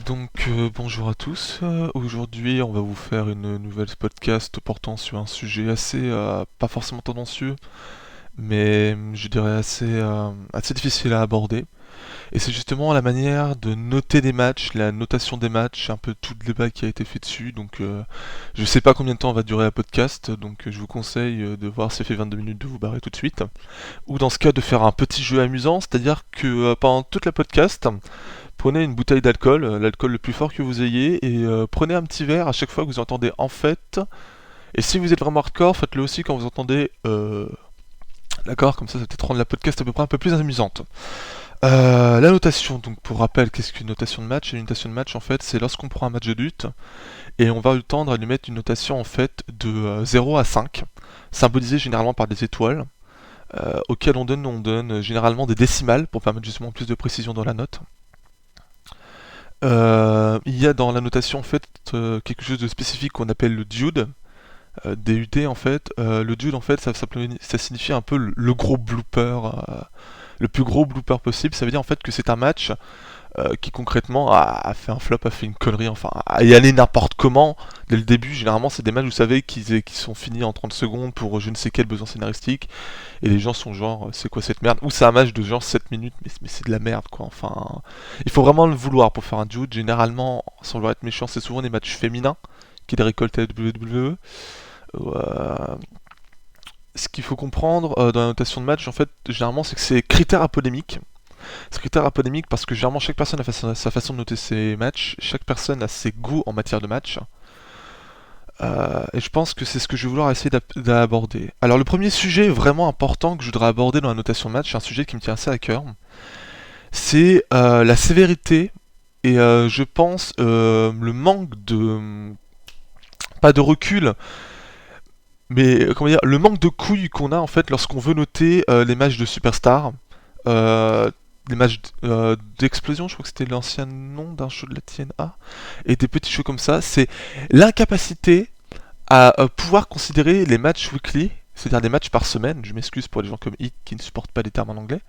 Bonjour à tous. Aujourd'hui, on va vous faire une nouvelle podcast portant sur un sujet assez, pas forcément tendancieux, mais je dirais assez difficile à aborder. Et c'est justement la manière de noter des matchs, la notation des matchs, un peu tout le débat qui a été fait dessus. Je sais pas combien de temps va durer la podcast, donc je vous conseille de voir si ça fait 22 minutes de vous barrer tout de suite. Ou dans ce cas, de faire un petit jeu amusant, c'est-à-dire que pendant toute la podcast, prenez une bouteille d'alcool, l'alcool le plus fort que vous ayez, et prenez un petit verre à chaque fois que vous entendez en fait. Et si vous êtes vraiment hardcore, faites-le aussi quand vous entendez D'accord, comme ça va peut-être rendre la podcast à peu près un peu plus amusante. La notation, donc pour rappel, qu'est-ce qu'une notation de match? Une notation de match, en fait, c'est lorsqu'on prend un match de lutte, et on va tendre à lui mettre une notation, en fait, de 0 à 5, symbolisée généralement par des étoiles, auxquelles on donne généralement des décimales, pour permettre justement plus de précision dans la note. Il y a dans la notation en fait quelque chose de spécifique qu'on appelle le dude, DUT en fait. Le dude en fait ça signifie un peu le gros blooper, le plus gros blooper possible. Ça veut dire en fait que c'est un match qui concrètement a fait un flop, a fait une connerie, enfin a y aller n'importe comment dès le début. Généralement c'est des matchs vous savez qui sont finis en 30 secondes pour je ne sais quel besoin scénaristique et les gens sont genre c'est quoi cette merde, ou c'est un match de genre 7 minutes mais c'est de la merde quoi, enfin il faut vraiment le vouloir pour faire un dude. Généralement sans vouloir être méchant c'est souvent des matchs féminins qui les récoltent à la WWE. Euh, Ce qu'il faut comprendre dans la notation de match en fait généralement c'est que c'est critère à polémique. C'est critère à polémique parce que généralement chaque personne a sa façon de noter ses matchs, chaque personne a ses goûts en matière de match. Et je pense que c'est ce que je vais vouloir essayer d'aborder. Alors le premier sujet vraiment important que je voudrais aborder dans la notation de match, c'est un sujet qui me tient assez à cœur. C'est la sévérité et je pense le manque de... pas de recul, mais comment dire, le manque de couilles qu'on a en fait lorsqu'on veut noter les matchs de superstars. Euh, des matchs d'explosion, je crois que c'était l'ancien nom d'un show de la TNA, et des petits shows comme ça, c'est l'incapacité à pouvoir considérer les matchs weekly, c'est-à-dire des matchs par semaine, je m'excuse pour les gens comme Hit qui ne supportent pas les termes en anglais,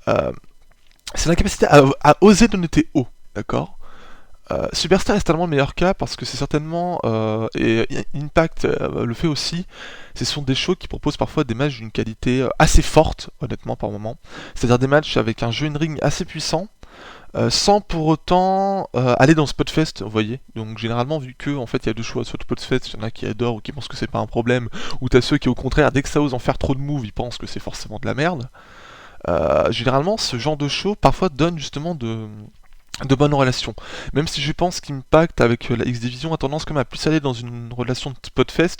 euh, c'est l'incapacité à oser de noter haut, d'accord. Superstar est tellement le meilleur cas parce que c'est certainement, et Impact le fait aussi, ce sont des shows qui proposent parfois des matchs d'une qualité assez forte, honnêtement par moment. C'est-à-dire des matchs avec un jeu in ring assez puissant, sans pour autant aller dans Spotfest, vous voyez. Donc généralement, vu que en fait il y a deux choix, soit Spotfest, il y en a qui adorent ou qui pensent que c'est pas un problème, ou t'as ceux qui au contraire, dès que ça ose en faire trop de moves, ils pensent que c'est forcément de la merde. Généralement, ce genre de show parfois donne justement de bonnes relations. Même si je pense qu'Impact avec la X-Division a tendance comme à plus aller dans une relation de Spotfest,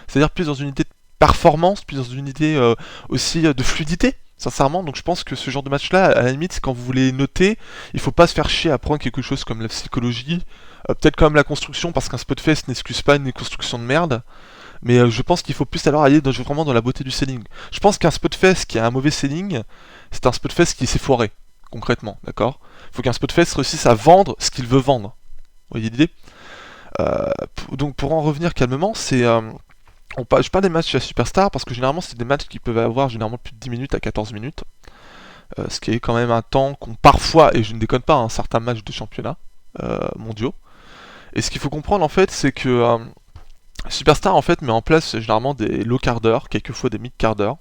c'est-à-dire plus dans une idée de performance, plus dans une idée aussi de fluidité, sincèrement. Donc je pense que ce genre de match-là, à la limite, quand vous voulez noter, il faut pas se faire chier à prendre quelque chose comme la psychologie, peut-être comme la construction, parce qu'un Spotfest n'excuse pas une construction de merde. Mais je pense qu'il faut plus alors aller vraiment dans la beauté du selling. Je pense qu'un Spotfest qui a un mauvais selling, c'est un Spotfest qui s'est foiré, concrètement, d'accord. Il faut qu'un Spotfest réussisse à vendre ce qu'il veut vendre. Vous voyez l'idée. Donc pour en revenir calmement, je parle des matchs à Superstar parce que généralement c'est des matchs qui peuvent avoir généralement plus de 10 minutes à 14 minutes. Ce qui est quand même un temps qu'on parfois, et je ne déconne pas, un certain match de championnat mondiaux. Et ce qu'il faut comprendre en fait, c'est que Superstar en fait met en place généralement des low carders, quelquefois des mid carders,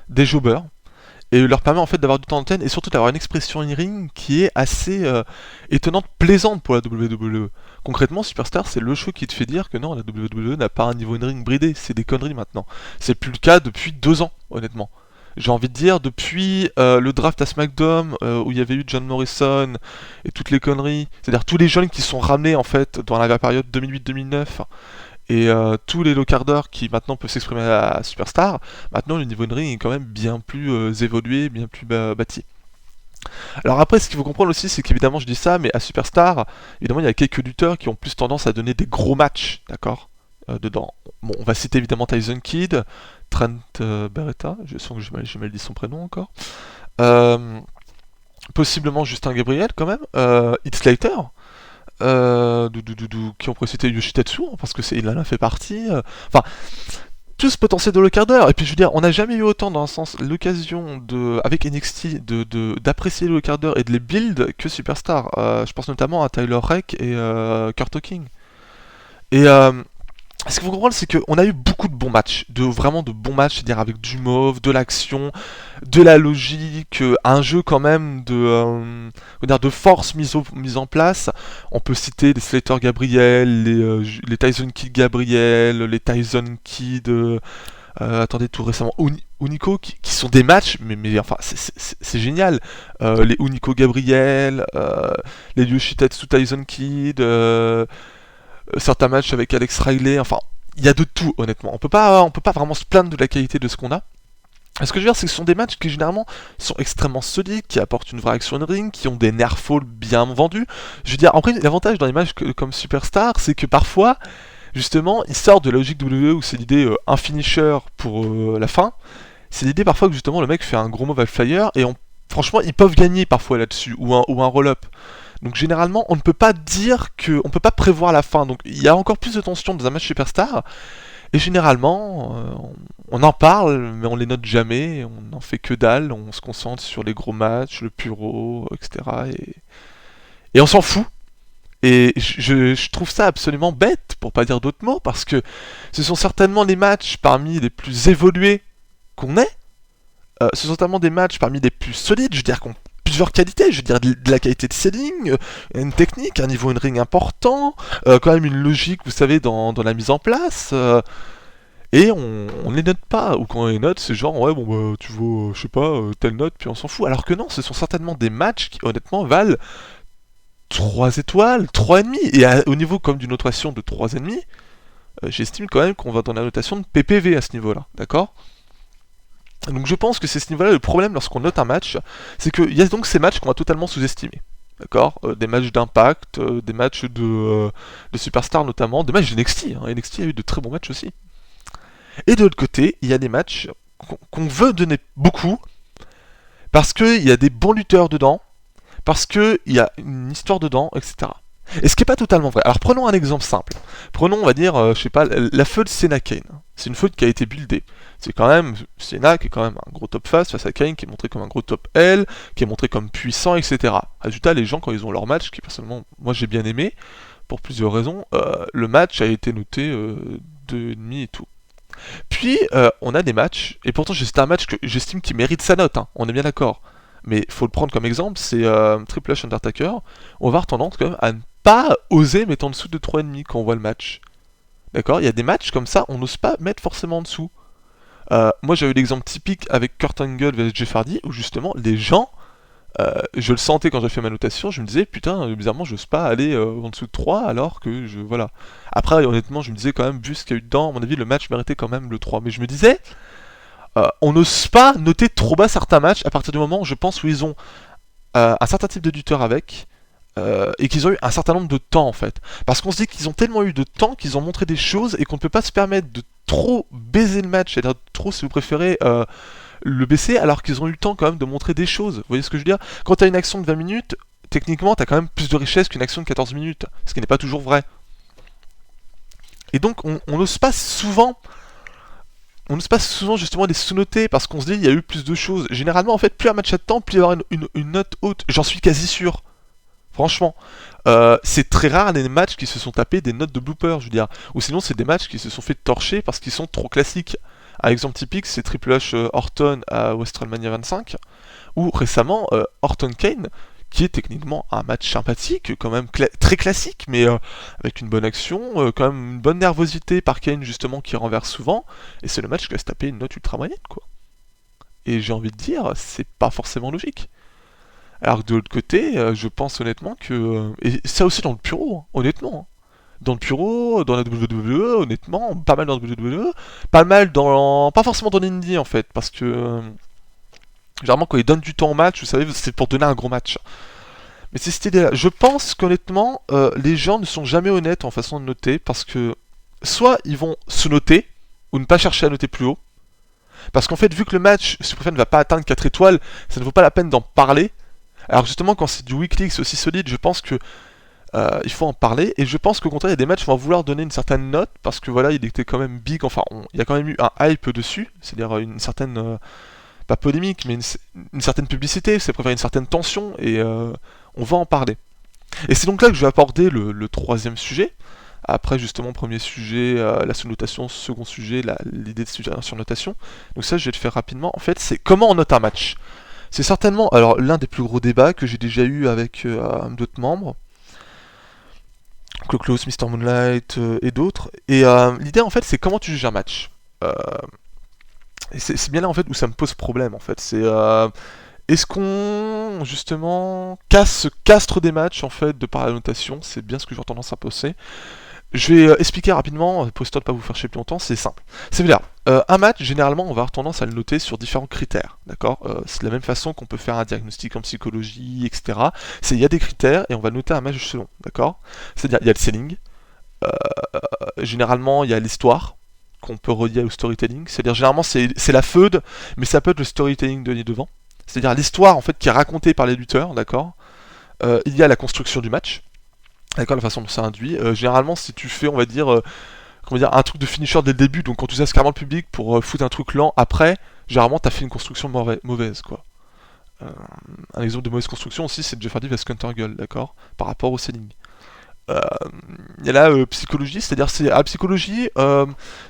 des jobbers, et leur permet en fait d'avoir du temps d'antenne et surtout d'avoir une expression in-ring qui est assez étonnante, plaisante pour la WWE. Concrètement, Superstar, c'est le show qui te fait dire que non, la WWE n'a pas un niveau in-ring bridé, c'est des conneries maintenant. C'est plus le cas depuis 2 ans, honnêtement. J'ai envie de dire, depuis le draft à SmackDown, où il y avait eu John Morrison et toutes les conneries, c'est-à-dire tous les jeunes qui sont ramenés en fait dans la période 2008-2009, et tous les low-carders qui maintenant peuvent s'exprimer à la Superstar, maintenant le niveau de ring est quand même bien plus évolué, bien plus bâti. Alors après, ce qu'il faut comprendre aussi, c'est qu'évidemment je dis ça, mais à Superstar, évidemment il y a quelques lutteurs qui ont plus tendance à donner des gros matchs, d'accord, dedans. Bon, on va citer évidemment Tyson Kidd, Trent Beretta, je sens que j'ai mal dit son prénom encore. Euh, Possiblement Justin Gabriel quand même, Heath Slater, qui ont précité Yoshitetsu, hein, parce que il en a fait partie. Enfin, tout ce potentiel de le quart d'heure. Et puis je veux dire, on n'a jamais eu autant dans un sens l'occasion avec NXT d'apprécier le quart d'heure et de les build que Superstar. Je pense notamment à Tyler Rake et Kurt Hawking. Et ce qu'il faut comprendre, c'est qu'on a eu beaucoup de bons matchs, vraiment de bons matchs, c'est-à-dire avec du mauve, de l'action, de la logique, un jeu quand même de force mise en place. On peut citer les Slater Gabriel, les Tyson Kidd Gabriel, les Tyson Kidd, attendez, tout récemment, Unico, qui sont des matchs, mais enfin, c'est génial. Les Unico Gabriel, les Yoshitatsu Tyson Kidd, certains matchs avec Alex Riley, enfin, il y a de tout, honnêtement. On peut pas vraiment se plaindre de la qualité de ce qu'on a. Et ce que je veux dire, c'est que ce sont des matchs qui généralement sont extrêmement solides, qui apportent une vraie action de ring, qui ont des nerf falls bien vendus. Je veux dire, après, l'avantage dans les matchs comme Superstar, c'est que parfois, justement, ils sortent de la logique WWE où c'est l'idée un finisher pour la fin. C'est l'idée parfois que justement le mec fait un gros move à flyer et franchement, ils peuvent gagner parfois là-dessus, ou un roll-up. Donc généralement, on ne peut pas on peut pas prévoir la fin. Donc il y a encore plus de tension dans un match Superstar. Et généralement, on en parle, mais on les note jamais. On n'en fait que dalle. On se concentre sur les gros matchs, le puro, etc. Et on s'en fout. Et je trouve ça absolument bête, pour pas dire d'autres mots, parce que ce sont certainement les matchs parmi les plus évolués qu'on ait. Ce sont certainement des matchs parmi les plus solides. Je veux dire qu'on plusieurs qualités, je veux dire de la qualité de selling, une technique, un niveau in-ring important, quand même une logique, vous savez, dans la mise en place, et on les note pas, ou quand on les note, c'est genre, ouais, bon, bah, tu vaux, je sais pas, telle note, puis on s'en fout, alors que non, ce sont certainement des matchs qui, honnêtement, valent 3 étoiles, 3,5, et au niveau comme d'une notation de 3,5, j'estime quand même qu'on va dans la notation de PPV à ce niveau-là, d'accord ? Donc je pense que c'est ce niveau-là le problème lorsqu'on note un match, c'est qu'il y a donc ces matchs qu'on va totalement sous-estimer. D'accord, des matchs d'impact, des matchs de Superstar notamment, des matchs de NXT. NXT a eu de très bons matchs aussi. Et de l'autre côté, il y a des matchs qu'on veut donner beaucoup, parce qu'il y a des bons lutteurs dedans, parce qu'il y a une histoire dedans, etc. Et ce qui n'est pas totalement vrai. Alors prenons un exemple simple. Prenons, on va dire, je sais pas, la feud Cena Kane. C'est une feud qui a été buildée. C'est quand même Cena qui est quand même un gros top face à Kane, qui est montré comme un gros top L, qui est montré comme puissant, etc. Résultat, les gens, quand ils ont leur match, qui personnellement, moi j'ai bien aimé, pour plusieurs raisons, le match a été noté 2,5 et tout. Puis, on a des matchs, et pourtant c'est un match que j'estime qui mérite sa note, hein, on est bien d'accord. Mais faut le prendre comme exemple, c'est Triple H Undertaker, on va avoir tendance quand même à ne pas oser mettre en dessous de 3,5 quand on voit le match. D'accord, il y a des matchs comme ça, on n'ose pas mettre forcément en dessous. Moi j'avais l'exemple typique avec Kurt Angle vs Jeff Hardy, où justement les gens, je le sentais quand j'ai fait ma notation, je me disais putain, bizarrement j'ose pas aller en dessous de 3 alors que je... Voilà. Après honnêtement je me disais quand même, vu ce qu'il y a eu dedans, à mon avis le match méritait quand même le 3. Mais je me disais, on n'ose pas noter trop bas certains matchs à partir du moment, je pense, où ils ont un certain type de lutteur avec, et qu'ils ont eu un certain nombre de temps en fait. Parce qu'on se dit qu'ils ont tellement eu de temps qu'ils ont montré des choses et qu'on ne peut pas se permettre de trop baiser le match, c'est-à-dire trop, si vous préférez, le baisser alors qu'ils ont eu le temps quand même de montrer des choses. Vous voyez ce que je veux dire ? Quand tu as une action de 20 minutes, techniquement tu as quand même plus de richesse qu'une action de 14 minutes, ce qui n'est pas toujours vrai. Et donc on n'ose pas souvent... On n'ose pas souvent justement les sous-noter parce qu'on se dit il y a eu plus de choses. Généralement en fait plus un match a de temps, plus il va y avoir une note haute. J'en suis quasi sûr. Franchement, c'est très rare les matchs qui se sont tapés des notes de blooper, je veux dire. Ou sinon, c'est des matchs qui se sont fait torcher parce qu'ils sont trop classiques. Un exemple typique, c'est Triple H Orton à WrestleMania 25, ou récemment Orton Kane, qui est techniquement un match sympathique, quand même très classique, mais avec une bonne action, quand même une bonne nervosité par Kane justement qui renverse souvent, et c'est le match qui va se taper une note ultra moyenne, quoi. Et j'ai envie de dire, c'est pas forcément logique. Alors que de l'autre côté, je pense honnêtement que... et ça aussi dans le puro, hein, honnêtement. Dans le puro, dans la WWE, honnêtement, pas mal dans la WWE, pas mal dans... pas forcément dans l'indie en fait, parce que... généralement quand ils donnent du temps au match, vous savez, c'est pour donner un gros match. Mais c'est cette idée-là. Je pense qu'honnêtement, les gens ne sont jamais honnêtes en façon de noter, parce que... soit ils vont sous-noter, ou ne pas chercher à noter plus haut, parce qu'en fait, vu que le match, si vous préférez, ne va pas atteindre 4 étoiles, ça ne vaut pas la peine d'en parler. Alors justement, quand c'est du weekly, c'est aussi solide, je pense que Il faut en parler, et je pense qu'au contraire, il y a des matchs qui vont vouloir donner une certaine note, parce que voilà, il était quand même big, enfin, il y a quand même eu un hype dessus, c'est-à-dire une certaine, pas polémique, mais une certaine publicité, c'est préféré une certaine tension, et on va en parler. Et c'est donc là que je vais aborder le troisième sujet. Après, justement, premier sujet, la surnotation, second sujet, l'idée de la surnotation. Donc ça, je vais le faire rapidement. En fait, c'est comment on note un match. C'est certainement alors l'un des plus gros débats que j'ai déjà eu avec d'autres membres, Cloclos, Mr. Moonlight et d'autres. Et l'idée, en fait, c'est comment tu juges un match. Et c'est bien là, en fait, où ça me pose problème, en fait. C'est est-ce qu'on, justement, se castre des matchs, en fait, de par la notation. C'est bien ce que j'ai tendance à poser. Je vais expliquer rapidement, pour histoire de ne pas vous faire chier plus longtemps, c'est simple. C'est clair, un match, généralement, on va avoir tendance à le noter sur différents critères, d'accord. C'est de la même façon qu'on peut faire un diagnostic en psychologie, etc. Il y a des critères, et on va noter un match selon, d'accord. C'est-à-dire, il y a le selling, généralement, il y a l'histoire, qu'on peut relier au storytelling, c'est-à-dire, généralement, c'est la feud, mais ça peut être le storytelling de devant. C'est-à-dire l'histoire, en fait, qui est racontée par les lutteurs, d'accord. Il y a la construction du match, d'accord, la façon dont ça induit. Généralement, si tu fais, on va dire, comment dire, un truc de finisher dès le début, donc quand tu carrément le public pour foutre un truc lent après, généralement, t'as fait une construction mauvaise, quoi. Un exemple de mauvaise construction aussi, c'est Jeff Hardy vs Counter Girl, d'accord, par rapport au selling. Il y a la psychologie, c'est-à-dire c'est à la psychologie,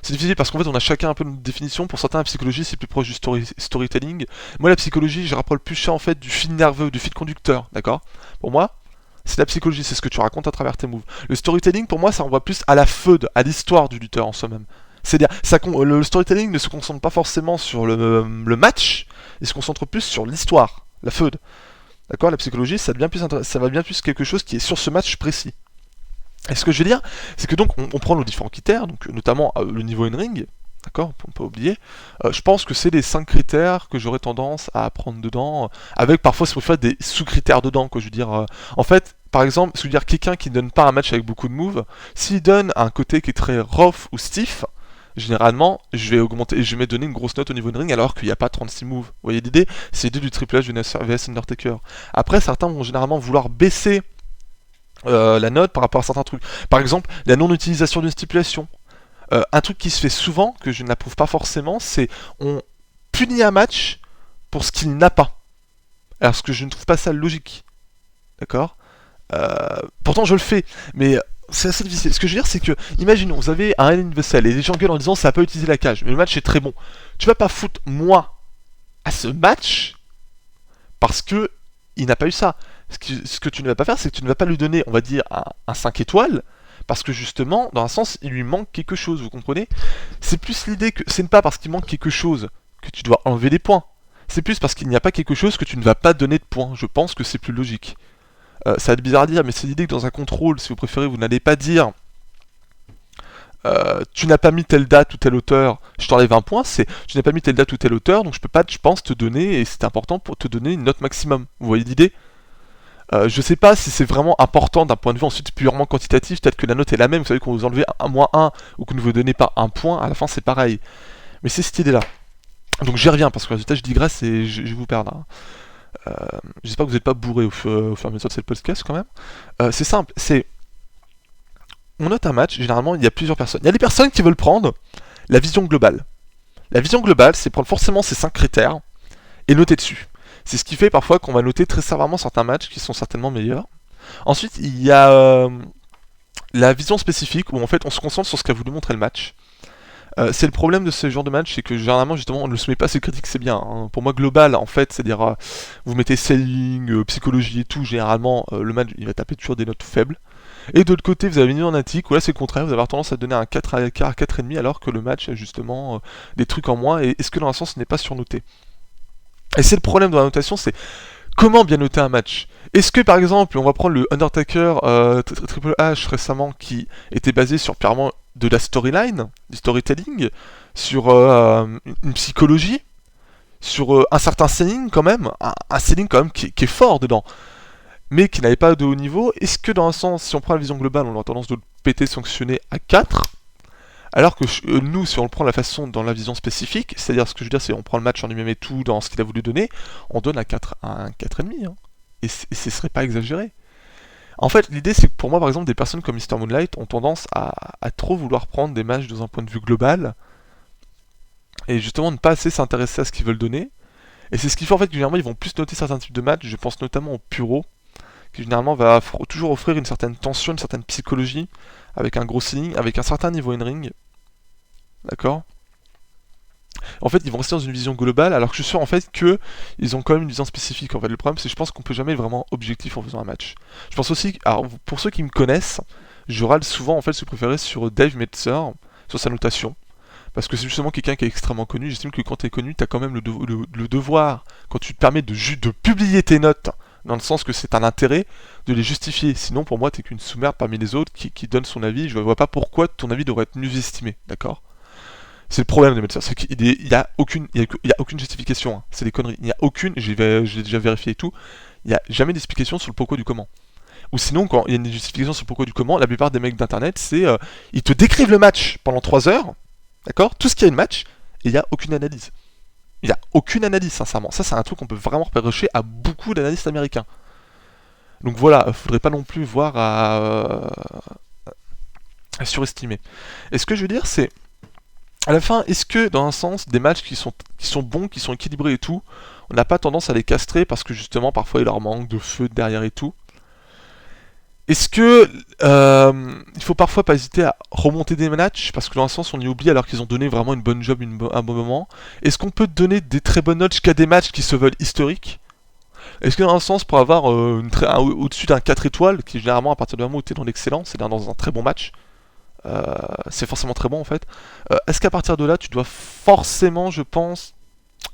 c'est difficile parce qu'en fait on a chacun un peu une définition. Pour certains, la psychologie c'est plus proche du storytelling. Moi, la psychologie, je rapproche plus ça en fait du fil nerveux, du fil conducteur, d'accord. Pour moi, c'est la psychologie, c'est ce que tu racontes à travers tes moves. Le storytelling, pour moi, ça renvoie plus à la feud, à l'histoire du lutteur en soi-même. C'est-à-dire, le storytelling ne se concentre pas forcément sur le match, il se concentre plus sur l'histoire, la feud. D'accord. La psychologie, ça va bien plus quelque chose qui est sur ce match précis. Et ce que je veux dire, c'est que donc on prend nos différents critères, donc notamment le niveau in-ring, d'accord, pour ne pas oublier. Je pense que c'est les 5 critères que j'aurais tendance à prendre dedans, avec parfois, si vous faites des sous-critères dedans, quoi. Je veux dire, en fait, par exemple, je veux dire, quelqu'un qui ne donne pas un match avec beaucoup de moves, s'il donne un côté qui est très rough ou stiff, généralement, je vais donner une grosse note au niveau in-ring alors qu'il n'y a pas 36 moves. Vous voyez l'idée? C'est l'idée du Triple H vs Undertaker. Après, certains vont généralement vouloir baisser la note par rapport à certains trucs. Par exemple, la non-utilisation d'une stipulation. Un truc qui se fait souvent, que je n'approuve pas forcément, c'est on punit un match pour ce qu'il n'a pas. Alors ce que je ne trouve pas ça logique. D'accord. Pourtant je le fais, mais c'est assez difficile. Ce que je veux dire, c'est que, imaginons, vous avez un Hell in the Cell et les gens gueulent en disant ça n'a pas utilisé la cage, mais le match est très bon. Tu vas pas foutre moi à ce match parce que il n'a pas eu ça. Ce que tu ne vas pas faire, c'est que tu ne vas pas lui donner, on va dire, un 5 étoiles, parce que justement, dans un sens, il lui manque quelque chose, vous comprenez? C'est plus l'idée que ce n'est pas parce qu'il manque quelque chose que tu dois enlever des points. C'est plus parce qu'il n'y a pas quelque chose que tu ne vas pas donner de points. Je pense que c'est plus logique. Ça va être bizarre à dire, mais c'est l'idée que dans un contrôle, si vous préférez, vous n'allez pas dire tu n'as pas mis telle date ou telle auteur, je t'enlève un point, c'est tu n'as pas mis telle date ou telle auteur, donc je peux pas, je pense, te donner, et c'est important pour te donner une note maximum. Vous voyez l'idée? Je sais pas si c'est vraiment important d'un point de vue ensuite purement quantitatif, peut-être que la note est la même, vous savez qu'on vous enlevez un moins 1 ou que vous ne vous donnez pas un point, à la fin c'est pareil. Mais c'est cette idée-là. Donc j'y reviens parce que résultat je digresse et je vais vous perdre. J'espère que vous n'êtes pas bourré au fur et à mesure de cette podcast quand même. C'est simple, c'est on note un match, généralement il y a plusieurs personnes. Il y a des personnes qui veulent prendre la vision globale. La vision globale, c'est prendre forcément ces 5 critères et noter dessus. C'est ce qui fait parfois qu'on va noter très sévèrement certains matchs qui sont certainement meilleurs. Ensuite, il y a la vision spécifique où en fait on se concentre sur ce qu'a voulu montrer le match. C'est le problème de ce genre de match, c'est que généralement justement on ne se met pas assez critique, c'est bien. Hein. Pour moi global en fait, c'est-à-dire vous mettez selling, psychologie et tout, généralement le match il va taper toujours des notes faibles. Et de l'autre côté vous avez une analytique où là c'est le contraire, vous allez avoir tendance à donner un 4 à 4,5 alors que le match a justement des trucs en moins et est-ce que dans un sens ce n'est pas surnoté. Et c'est le problème de la notation, c'est comment bien noter un match. Est-ce que par exemple, on va prendre le Undertaker Triple H récemment qui était basé sur purement de la storyline, du storytelling, sur une psychologie, sur un certain selling quand même, un selling quand même qui est fort dedans, mais qui n'avait pas de haut niveau. Est-ce que dans un sens, si on prend la vision globale, on a tendance de le péter sanctionné à 4 alors que nous, si on le prend la façon dans la vision spécifique, c'est-à-dire ce que je veux dire, c'est on prend le match en lui-même et tout, dans ce qu'il a voulu donner, on donne un 4,5, hein. Et ce serait pas exagéré. En fait, l'idée, c'est que pour moi, par exemple, des personnes comme Mr. Moonlight ont tendance à trop vouloir prendre des matchs dans un point de vue global, et justement ne pas assez s'intéresser à ce qu'ils veulent donner. Et c'est ce qui fait en fait que généralement ils vont plus noter certains types de matchs, je pense notamment au Puro, qui généralement va toujours offrir une certaine tension, une certaine psychologie, avec un gros ceiling, avec un certain niveau in-ring, d'accord. En fait, ils vont rester dans une vision globale, alors que je suis sûr en fait que ils ont quand même une vision spécifique. En fait, le problème, c'est que je pense qu'on peut jamais être vraiment objectif en faisant un match. Je pense aussi, alors pour ceux qui me connaissent, je râle souvent en fait ce préféré sur Dave Meltzer, sur sa notation. Parce que c'est justement quelqu'un qui est extrêmement connu. J'estime que quand tu es connu, tu as quand même le devoir, quand tu te permets de publier tes notes, dans le sens que c'est un intérêt, de les justifier. Sinon, pour moi, tu n'es qu'une sous-merde parmi les autres qui donne son avis. Je ne vois pas pourquoi ton avis devrait être mieux estimé, d'accord. C'est le problème de Meltzer, c'est qu'il n'y a, aucune justification. Hein. C'est des conneries. Il n'y a aucune, j'ai déjà vérifié et tout, il n'y a jamais d'explication sur le pourquoi du comment. Ou sinon, quand il y a une justification sur le pourquoi du comment, la plupart des mecs d'internet, c'est ils te décrivent le match pendant 3 heures, d'accord. Tout ce qu'il y a une match, et il n'y a aucune analyse. Il n'y a aucune analyse, sincèrement. Ça, c'est un truc qu'on peut vraiment reprocher à beaucoup d'analystes américains. Donc voilà, faudrait pas non plus voir à surestimer. Et ce que je veux dire, c'est, à la fin, est-ce que, dans un sens, des matchs qui sont bons, qui sont équilibrés et tout, on n'a pas tendance à les castrer parce que justement, parfois, il leur manque de feu derrière et tout. Est-ce que il faut parfois pas hésiter à remonter des matchs parce que dans un sens on y oublie alors qu'ils ont donné vraiment une bonne job un bon moment. Est-ce qu'on peut donner des très bonnes notes jusqu'à des matchs qui se veulent historiques? Est-ce que dans un sens pour avoir au-dessus d'un 4 étoiles qui généralement à partir du moment où tu es dans l'excellence, c'est dans un très bon match, c'est forcément très bon en fait. Est-ce qu'à partir de là tu dois forcément, je pense,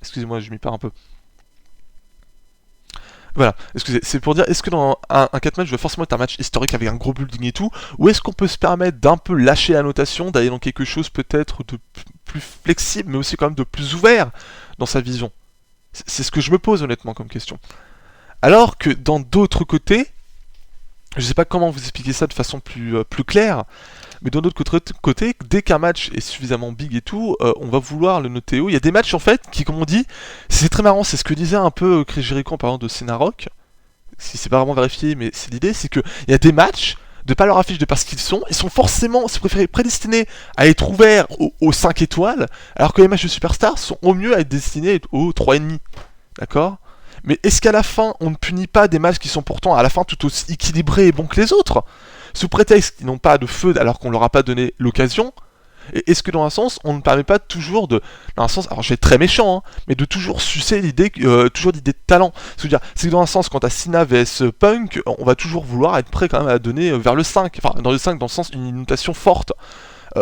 excusez-moi je m'y perds un peu. Voilà, excusez, c'est pour dire, est-ce que dans un 4 match, je veux forcément être un match historique avec un gros building et tout, ou est-ce qu'on peut se permettre d'un peu lâcher la notation, d'aller dans quelque chose peut-être de plus flexible, mais aussi quand même de plus ouvert dans sa vision? C'est ce que je me pose honnêtement comme question. Alors que dans d'autres côtés, je sais pas comment vous expliquer ça de façon plus claire, mais d'un autre côté, dès qu'un match est suffisamment big et tout, on va vouloir le noter haut. Il y a des matchs en fait qui, comme on dit, c'est très marrant, c'est ce que disait un peu Chris Jericho en parlant de Senarok. Si c'est pas vraiment vérifié, mais c'est l'idée, c'est que il y a des matchs, de pas leur affiche de parce qu'ils sont forcément, c'est prédestinés à être ouverts aux 5 étoiles, alors que les matchs de Superstars sont au mieux à être destinés aux 3,5. D'accord? Mais est-ce qu'à la fin, on ne punit pas des matchs qui sont pourtant à la fin tout aussi équilibrés et bons que les autres, sous prétexte qu'ils n'ont pas de feu alors qu'on leur a pas donné l'occasion? Et est-ce que dans un sens, on ne permet pas toujours de, dans un sens, alors je vais être très méchant, hein, mais de toujours sucer l'idée, toujours l'idée de talent. C'est-à-dire, c'est que dans un sens, quand t'as Cena vs Punk, on va toujours vouloir être prêt quand même à donner vers le 5, enfin dans le 5 dans le sens une notation forte.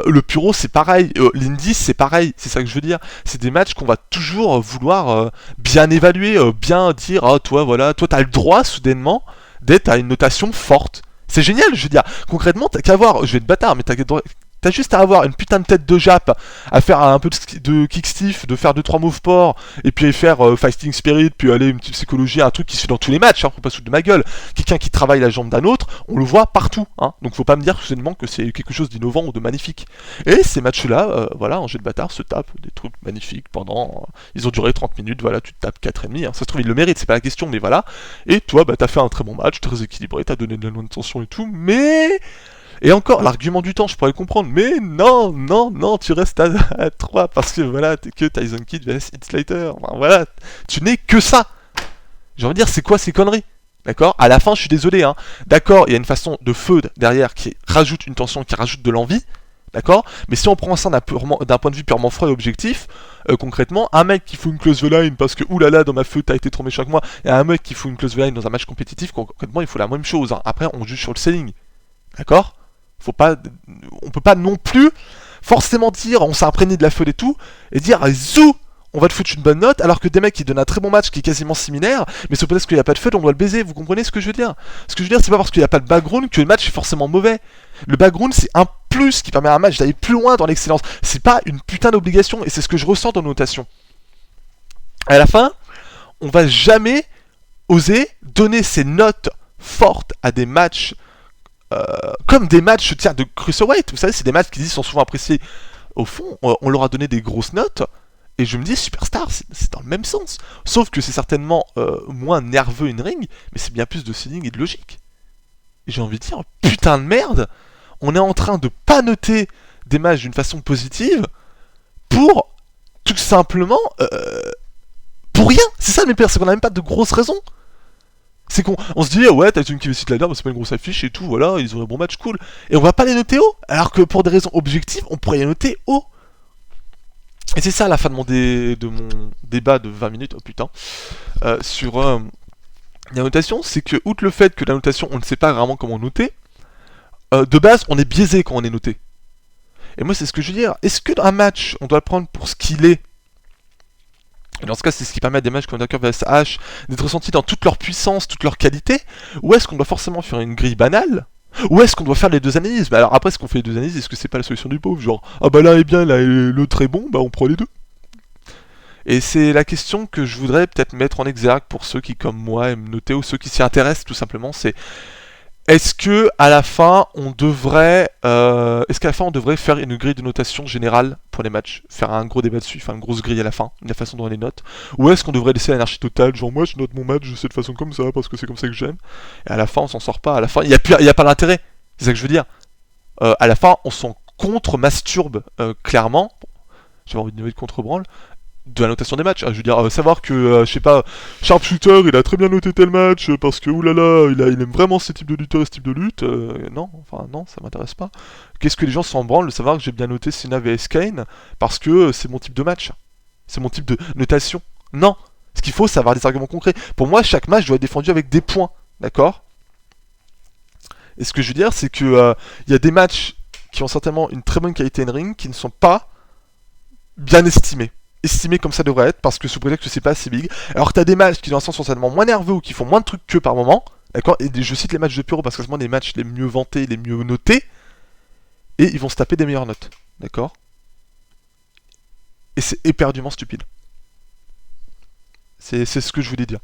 Le Puro c'est pareil, l'Indy c'est pareil, c'est ça que je veux dire. C'est des matchs qu'on va toujours vouloir bien évaluer, bien dire, ah toi voilà, toi t'as le droit soudainement d'être à une notation forte. C'est génial, je veux dire. Concrètement, t'as qu'à avoir, je vais être bâtard, mais t'as juste à avoir une putain de tête de Jap, à faire un peu de kick-stiff, de faire 2-3 moves port, et puis faire Fighting Spirit, puis aller une petite psychologie, un truc qui se fait dans tous les matchs, hein, faut pas se foutre de ma gueule. Quelqu'un qui travaille la jambe d'un autre, on le voit partout, hein, donc faut pas me dire soudainement que c'est quelque chose d'innovant ou de magnifique. Et ces matchs-là, voilà, en jeu de bâtard, se tapent des trucs magnifiques pendant... ils ont duré 30 minutes, voilà, tu te tapes 4,5, hein. Ça se trouve, il le mérite, c'est pas la question, mais voilà. Et toi, bah t'as fait un très bon match, très équilibré, t'as donné de la bonne tension et tout, mais... Et encore, l'argument du temps, je pourrais le comprendre, mais non, non, non, tu restes à 3 parce que voilà, t'es que Tyson Kidd vs Heath Slater. Enfin, voilà, tu n'es que ça. J'ai envie de dire, c'est quoi ces conneries? D'accord. À la fin, je suis désolé, hein. D'accord, il y a une façon de feud derrière qui rajoute une tension, qui rajoute de l'envie. D'accord. Mais si on prend ça d'un point de vue purement froid et objectif, concrètement, un mec qui fout une close the line parce que oulala, dans ma feud, t'as été trop méchant que moi, et un mec qui fout une close the line dans un match compétitif, concrètement, il faut la même chose, hein. Après, on juge sur le selling. D'accord. On peut pas non plus forcément dire on s'est imprégné de la feud et tout, et dire zou, on va te foutre une bonne note, alors que des mecs qui donnent un très bon match qui est quasiment similaire, mais c'est peut-être qu'il n'y a pas de feud, on doit le baiser, vous comprenez ce que je veux dire? Ce que je veux dire, c'est pas parce qu'il n'y a pas de background que le match est forcément mauvais. Le background, c'est un plus qui permet à un match d'aller plus loin dans l'excellence. C'est pas une putain d'obligation, et c'est ce que je ressens dans nos notations. À la fin, on va jamais oser donner ces notes fortes à des matchs comme des matchs de Cruiserweight, vous savez, c'est des matchs qui sont souvent appréciés. Au fond, on leur a donné des grosses notes, et je me dis, Superstar, c'est dans le même sens. Sauf que c'est certainement moins nerveux in ring, mais c'est bien plus de feeling et de logique. j'ai envie de dire, putain de merde, on est en train de pas noter des matchs d'une façon positive pour tout simplement pour rien. C'est ça le pire, c'est qu'on a même pas de grosses raisons. C'est qu'on se dit, ouais, t'as une qui cite la c'est pas une grosse affiche et tout, voilà, ils ont un bon match, cool. Et on va pas les noter haut, alors que pour des raisons objectives, on pourrait les noter haut. Et c'est ça la fin de mon débat de 20 minutes, oh putain, sur la notation, c'est que, outre le fait que la notation, on ne sait pas vraiment comment noter, de base, on est biaisé quand on est noté. Et moi, c'est ce que je veux dire. Est-ce que dans un match, on doit le prendre pour ce qu'il est? Et dans ce cas, c'est ce qui permet à des matchs comme Undercurve vs H d'être ressentis dans toute leur puissance, toute leur qualité. Ou est-ce qu'on doit forcément faire une grille banale? Ou est-ce qu'on doit faire les deux analyses? Alors après, est-ce qu'on fait les deux analyses? Est-ce que c'est pas la solution du pauvre? Genre, ah bah l'un est bien, là, l'autre est bon, bah on prend les deux. Et c'est la question que je voudrais peut-être mettre en exergue pour ceux qui, comme moi, aiment noter, ou ceux qui s'y intéressent tout simplement, c'est est-ce que à la fin on devrait, faire une grille de notation générale pour les matchs, faire un gros débat dessus, faire une grosse grille à la fin, la façon dont on les note, ou est-ce qu'on devrait laisser l'anarchie totale, genre moi je note mon match de cette façon comme ça parce que c'est comme ça que j'aime, et à la fin on s'en sort pas, à la fin il y a pas d'intérêt, c'est ça que je veux dire. À la fin on s'en contre-masturbe clairement, j'ai envie de mettre contre-branle, de la notation des matchs. Je veux dire, savoir que, je sais pas, Sharpshooter, il a très bien noté tel match parce que, oulala, il aime vraiment ce type de lutteur et ce type de lutte. Non, enfin, non, ça m'intéresse pas. Qu'est-ce que les gens s'en branlent de savoir que j'ai bien noté Cena vs Kane parce que c'est mon type de match. C'est mon type de notation. Non. Ce qu'il faut, c'est avoir des arguments concrets. Pour moi, chaque match doit être défendu avec des points. D'accord? Et ce que je veux dire, c'est que il y a des matchs qui ont certainement une très bonne qualité in ring qui ne sont pas bien estimé comme ça devrait être, parce que sous prétexte que c'est pas assez big. Alors que t'as des matchs qui dans un sens sont certainement moins nerveux ou qui font moins de trucs que par moment, d'accord. Et je cite les matchs de Puro parce que c'est vraiment des matchs les mieux vantés, les mieux notés, et ils vont se taper des meilleures notes, d'accord. Et c'est éperdument stupide. C'est ce que je voulais dire.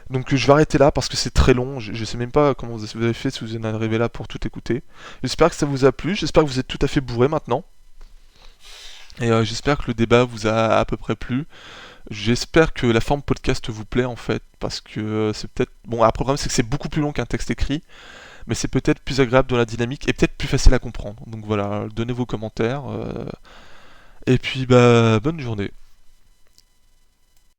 Donc je vais arrêter là parce que c'est très long, je sais même pas comment vous avez fait si vous en arrivez là pour tout écouter. J'espère que ça vous a plu, j'espère que vous êtes tout à fait bourré maintenant. Et j'espère que le débat vous a à peu près plu. J'espère que la forme podcast vous plaît en fait, parce que c'est peut-être... Bon, après le problème c'est que c'est beaucoup plus long qu'un texte écrit, mais c'est peut-être plus agréable dans la dynamique et peut-être plus facile à comprendre. Donc voilà, donnez vos commentaires, et puis bah bonne journée.